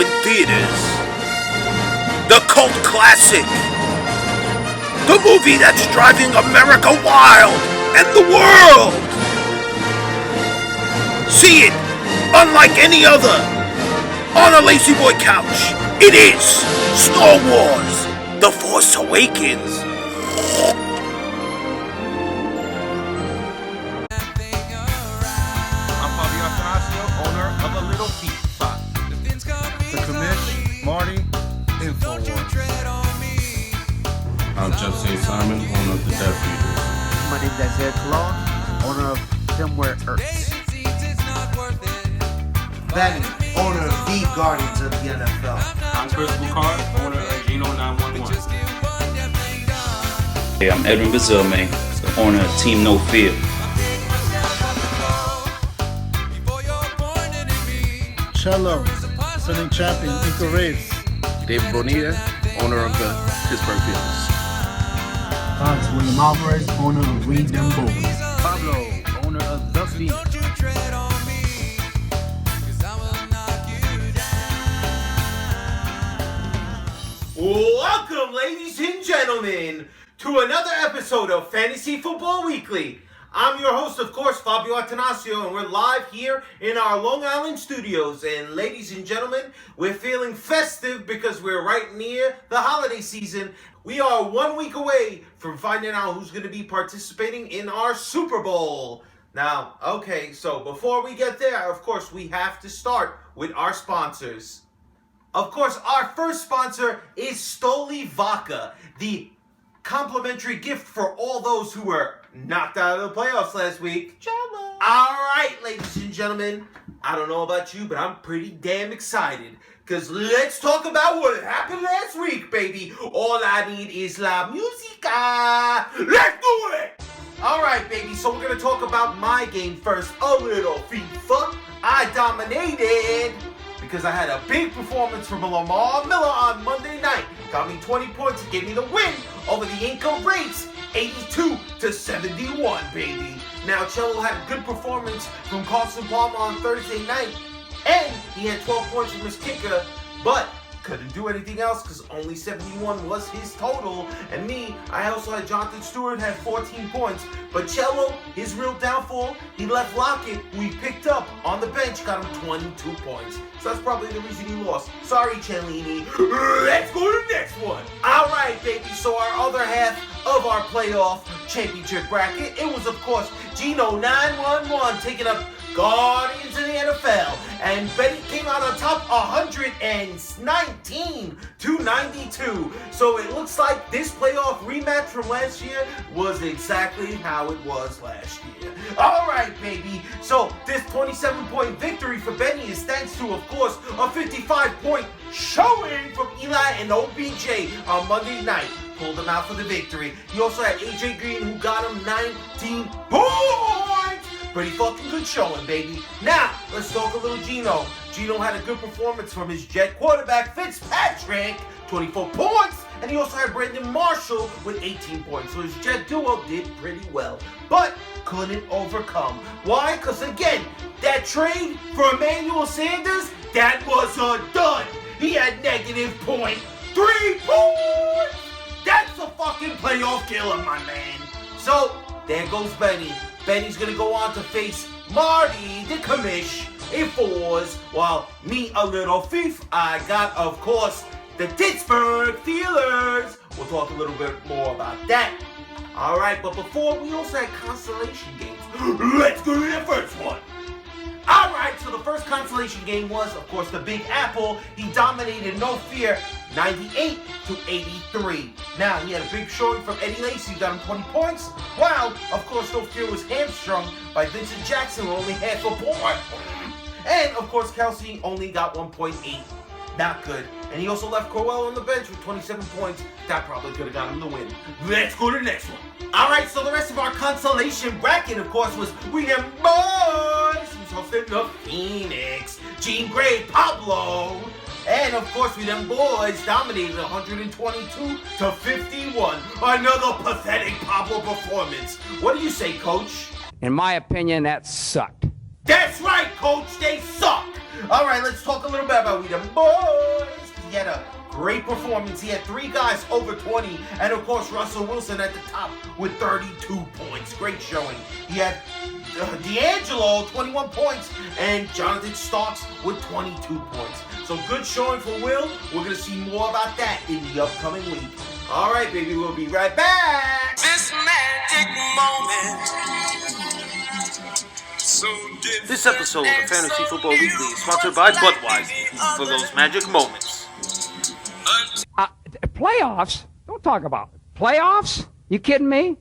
in theaters. The cult classic. The movie that's driving America wild and the world. See it unlike any other on a Lazy Boy couch. It is Star Wars: The Force Awakens. I'm Fabio Atanasio, owner of a Little Feet Spot. The Commish, Marty, InfoWars. I'm Jeff St. Simon, owner of the Death Eaters. My name is Isaiah Colon, owner of Filmware Earth. Benny, owner of the Guardians of the NFL. I'm Chris Boucard, owner of Geno 911. Hey, I'm Edwin Bazilme, the owner of Team No Fear. Cello, defending champion, Inca Raves. David Bonilla, owner of the Pittsburgh Steelers. It's William Alvarez, owner of Green Dem Bulls. Pablo, owner of The Feet. Welcome, ladies and gentlemen, to another episode of Fantasy Football Weekly. I'm your host, of course, Fabio Atanasio, and we're live here in our Long Island studios. And ladies and gentlemen, we're feeling festive because we're right near the holiday season. We are 1 week away from finding out who's going to be participating in our Super Bowl. Now, okay, so before we get there, of course, we have to start with our sponsors. Of course, our first sponsor is Stoli Vodka, the complimentary gift for all those who were knocked out of the playoffs last week. All right, ladies and gentlemen, I don't know about you, but I'm pretty damn excited. Because let's talk about what happened last week, baby. All I need is la musica. Let's do it! All right, baby, so we're going to talk about my game first. A little FIFA. I dominated because I had a big performance from Lamar Miller on Monday night. Got me 20 points and gave me the win over the Inca Rates, 82-71, baby. Now, Cello had a good performance from Carson Palmer on Thursday night, and he had 12 points from his kicker, but couldn't do anything else because only 71 was his total. And me, I also had Jonathan Stewart, had 14 points. But Cello, his real downfall, he left Lockett, who he picked up on the bench, got him 22 points. So that's probably the reason he lost. Sorry, Cellini. Let's go to the next one. All right, baby. So our other half of our playoff championship bracket, it was, of course, Geno 911 taking up Guardians of the NFL, and Benny came out on top 119-92. So it looks like this playoff rematch from last year was exactly how it was last year. All right, baby. So this 27-point victory for Benny is thanks to, of course, a 55-point showing from Eli and OBJ on Monday night. Pulled him out for the victory. He also had AJ Green, who got him 19 points. Pretty fucking good showing, baby. Now, let's talk a little Geno. Geno had a good performance from his Jet quarterback, Fitzpatrick, 24 points. And he also had Brandon Marshall with 18 points. So his Jet duo did pretty well, but couldn't overcome. Why? Because, again, that trade for Emmanuel Sanders, that was a dud. He had -0.3 points. That's a fucking playoff killer, my man. So, there goes Benny. Benny's going to go on to face Marty, the Commish, InfoWars, while me, a little thief, I got, of course, the Pittsburgh Steelers. We'll talk a little bit more about that. All right, but before, we also had consolation games. Let's go to the first one. All right, so the first consolation game was, of course, the Big Apple. He dominated No Fear 98-83. Now, he had a big showing from Eddie Lacy, got him 20 points. While, of course, No Fear was hamstrung by Vincent Jackson, who only half a point. And, of course, Kelsey only got 1.8. Not good. And he also left Crowell on the bench with 27 points. That probably could have got him the win. Let's go to the next one. All right, so the rest of our consolation bracket, of course, was we them boys who's hosting the Phoenix, Jean Grey, Pablo, and of course we them boys dominated 122-51. Another pathetic Pablo performance. What do you say, Coach? In my opinion, that sucked. That's right, Coach. They suck. All right, let's talk a little bit about We Them Boys. He had a great performance. He had 3 guys over 20, and of course Russell Wilson at the top with 32 points. Great showing. He had D'Angelo 21 points and Jonathan Starks with 22 points. So good showing for Will. We're gonna see more about that in the upcoming week. All right, baby, we'll be right back. This magic moment. This episode of Fantasy Football Weekly is sponsored by Budweiser for those magic moments. Playoffs? Don't talk about it. Playoffs? You kidding me?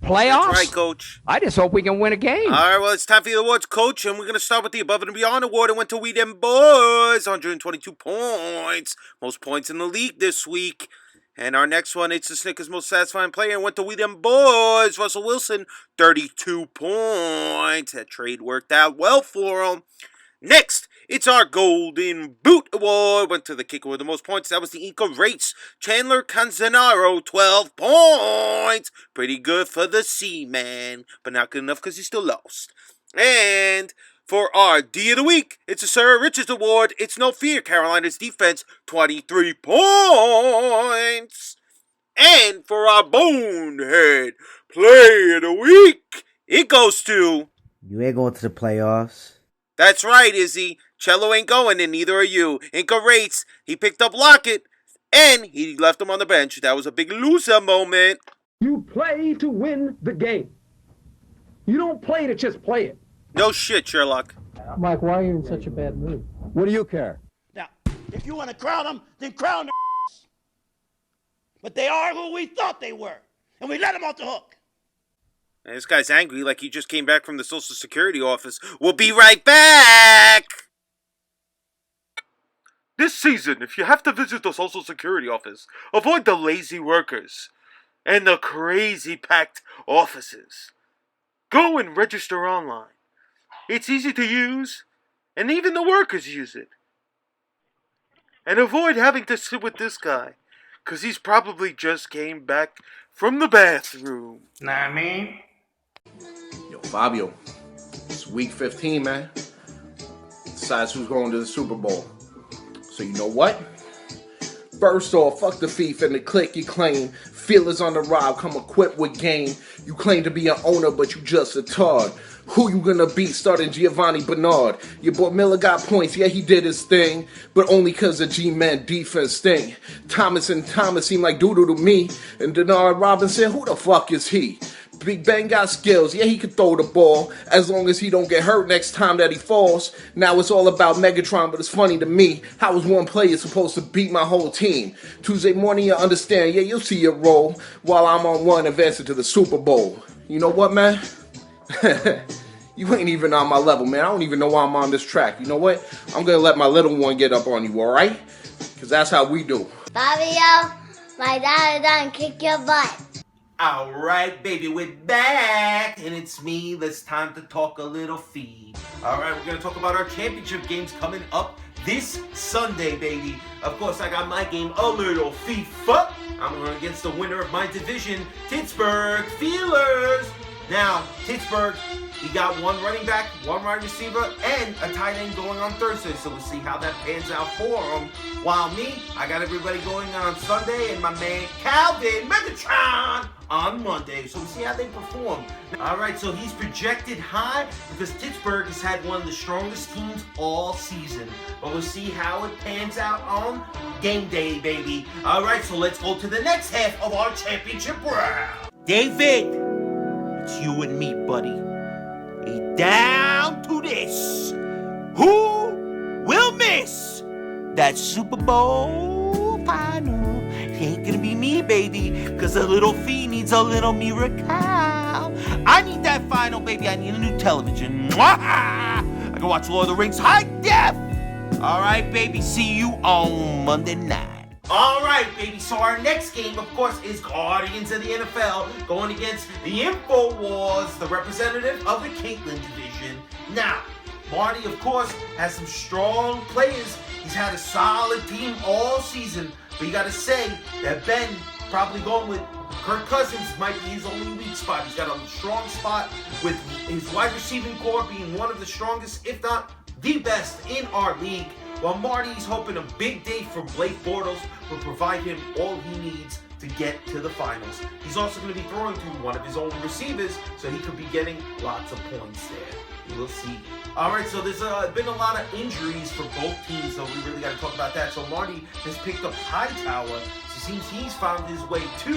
Playoffs? That's right, Coach. I just hope we can win a game. All right, well, it's time for the awards, Coach, and we're going to start with the Above and Beyond Award. It went to We Them Boys, 122 points. Most points in the league this week. And our next one, it's the Snickers Most Satisfying Player, and went to We Them Boys, Russell Wilson, 32 points. That trade worked out well for him. Next, it's our Golden Boot Award. Went to the kicker with the most points. That was the Inca Race. Chandler Canzanaro, 12 points. Pretty good for the C-Man, but not good enough because he still lost. And for our D of the Week, it's a Sir Richards Award. It's No Fear, Carolina's defense, 23 points. And for our Bonehead Play of the Week, it goes to... You ain't going to the playoffs. That's right, Izzy. Cello ain't going, and neither are you. Inca Rates, he picked up Lockett, and he left him on the bench. That was a big loser moment. You play to win the game. You don't play to just play it. No shit, Sherlock. Mike, why are you in such a bad mood? What do you care? Now, if you want to crown them, then crown them. But they are who we thought they were, and we let them off the hook. And this guy's angry like he just came back from the Social Security office. We'll be right back! This season, if you have to visit the Social Security office, avoid the lazy workers and the crazy packed offices. Go and register online. It's easy to use, and even the workers use it. And avoid having to sit with this guy, because he's probably just came back from the bathroom. Nah, I mean. Yo, Fabio, it's week 15, man. Decides who's going to the Super Bowl. So you know what? First off, fuck the thief and the clique you claim. Feelers on the ride, come equipped with game. You claim to be an owner, but you just a tard. Who you gonna beat starting Giovanni Bernard? Your boy Miller got points, yeah he did his thing, but only cause the G-Man defense thing. Thomas and Thomas seem like doodle to me, and Denard Robinson, who the fuck is he? Big Ben got skills, yeah he can throw the ball, as long as he don't get hurt next time that he falls. Now it's all about Megatron, but it's funny to me, how is one player supposed to beat my whole team? Tuesday morning you understand, yeah you'll see your role, while I'm on one advancing to the Super Bowl. You know what, man? You ain't even on my level, man. I don't even know why I'm on this track. You know what? I'm gonna let my little one get up on you, alright? Because that's how we do. Fabio, my dad done kick your butt. Alright, baby, we're back, and it's me. It's time to talk a little feed. Alright, we're going to talk about our championship games coming up this Sunday, baby. Of course, I got my game, a little FIFA. I'm going against the winner of my division, Pittsburgh Steelers. Now, Pittsburgh, he got one running back, one wide receiver, and a tight end going on Thursday. So we'll see how that pans out for him. While me, I got everybody going on Sunday, and my man Calvin Megatron on Monday. So we'll see how they perform. All right, so he's projected high because Pittsburgh has had one of the strongest teams all season. But we'll see how it pans out on game day, baby. All right, so let's go to the next half of our championship round. David, it's you and me, buddy. Down to this. Who will miss that Super Bowl final? It ain't gonna be me, baby, because a little fee needs a little miracle. I need that final, baby. I need a new television. I can watch Lord of the Rings high def. All right, baby. See you on Monday night. All right, baby. So our next game, of course, is Guardians of the NFL going against the InfoWars, the representative of the Caitlin division. Now, Marty, of course, has some strong players. He's had a solid team all season. But you got to say that Ben probably going with Kirk Cousins might be his only weak spot. He's got a strong spot with his wide receiving core being one of the strongest, if not the best in our league. While Marty's hoping a big day from Blake Bortles will provide him all he needs to get to the finals. He's also going to be throwing to one of his own receivers, so he could be getting lots of points there. We'll see. All right, so there's been a lot of injuries for both teams, so we really got to talk about that. So Marty has picked up Hightower. So it seems he's found his way to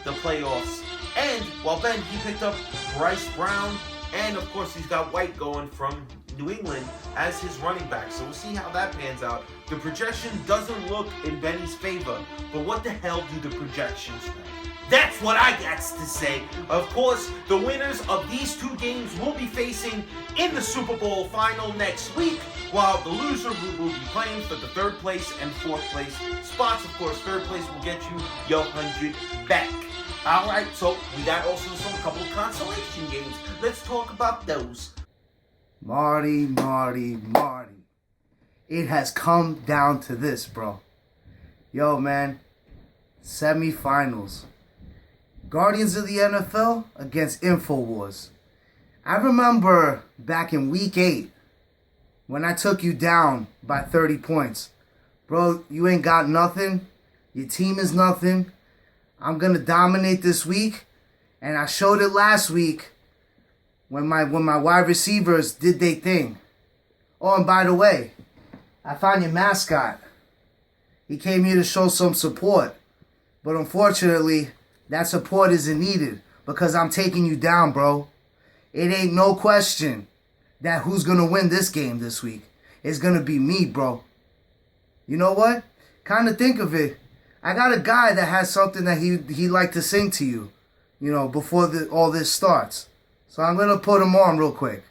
the playoffs. And while Ben, he picked up Bryce Brown, and of course he's got White going from New England as his running back. So we'll see how that pans out. The projection doesn't look in Benny's favor, but what the hell do the projections say? That's what I got to say. Of course, the winners of these two games will be facing in the Super Bowl final next week, while the loser will be playing for the third place and fourth place spots. Of course, third place will get you your 100 back. All right, so we got also a couple of consolation games. Let's talk about those. Marty. It has come down to this, bro. Yo, man. Semifinals. Guardians of the NFL against InfoWars. I remember back in week 8 when I took you down by 30 points. Bro, you ain't got nothing. Your team is nothing. I'm going to dominate this week. And I showed it last week when my wide receivers did their thing. Oh, and by the way, I found your mascot. He came here to show some support. But unfortunately, that support isn't needed because I'm taking you down, bro. It ain't no question that who's going to win this game this week. It's going to be me, bro. You know what? Kind of think of it. I got a guy that has something that he like to sing to you, you know, before all this starts. So I'm going to put him on real quick.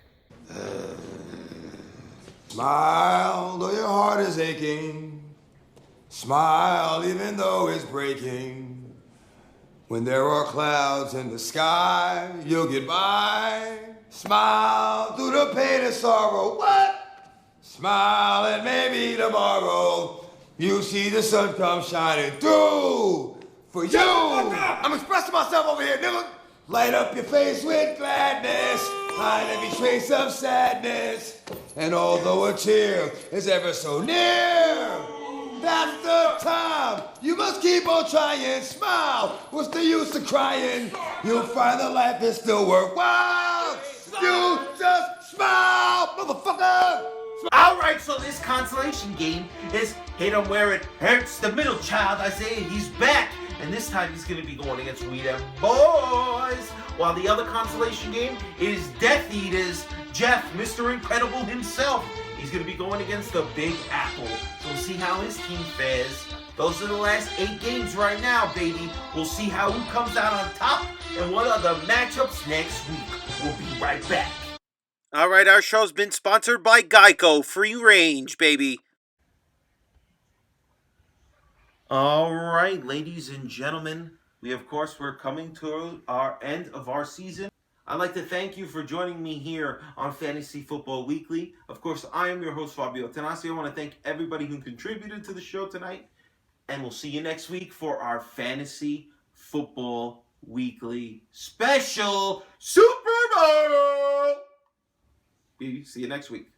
Smile though your heart is aching. Smile even though it's breaking. When there are clouds in the sky, you'll get by. Smile through the pain and sorrow. What? Smile and maybe tomorrow you see the sun come shining through for you. I'm expressing myself over here, nigga. Light up your face with gladness. Hide every trace of sadness. And although a tear is ever so near, that's the time. You must keep on trying. Smile. What's the use of crying? You'll find that life is still worthwhile. You just smile, motherfucker. All right, so this consolation game is hit him where it hurts. The middle child, Isaiah, he's back. And this time he's going to be going against We Them Boys. While the other consolation game is Death Eaters. Jeff, Mr. Incredible himself, he's going to be going against the Big Apple. So we'll see how his team fares. Those are the last 8 games right now, baby. We'll see who comes out on top and what are the matchups next week. We'll be right back. All right, our show's been sponsored by Geico. Free range, baby. All right, ladies and gentlemen, we're coming to our end of our season. I'd like to thank you for joining me here on Fantasy Football Weekly. Of course, I am your host, Fabio Tanasi. I want to thank everybody who contributed to the show tonight. And we'll see you next week for our Fantasy Football Weekly special Super Bowl. See you next week.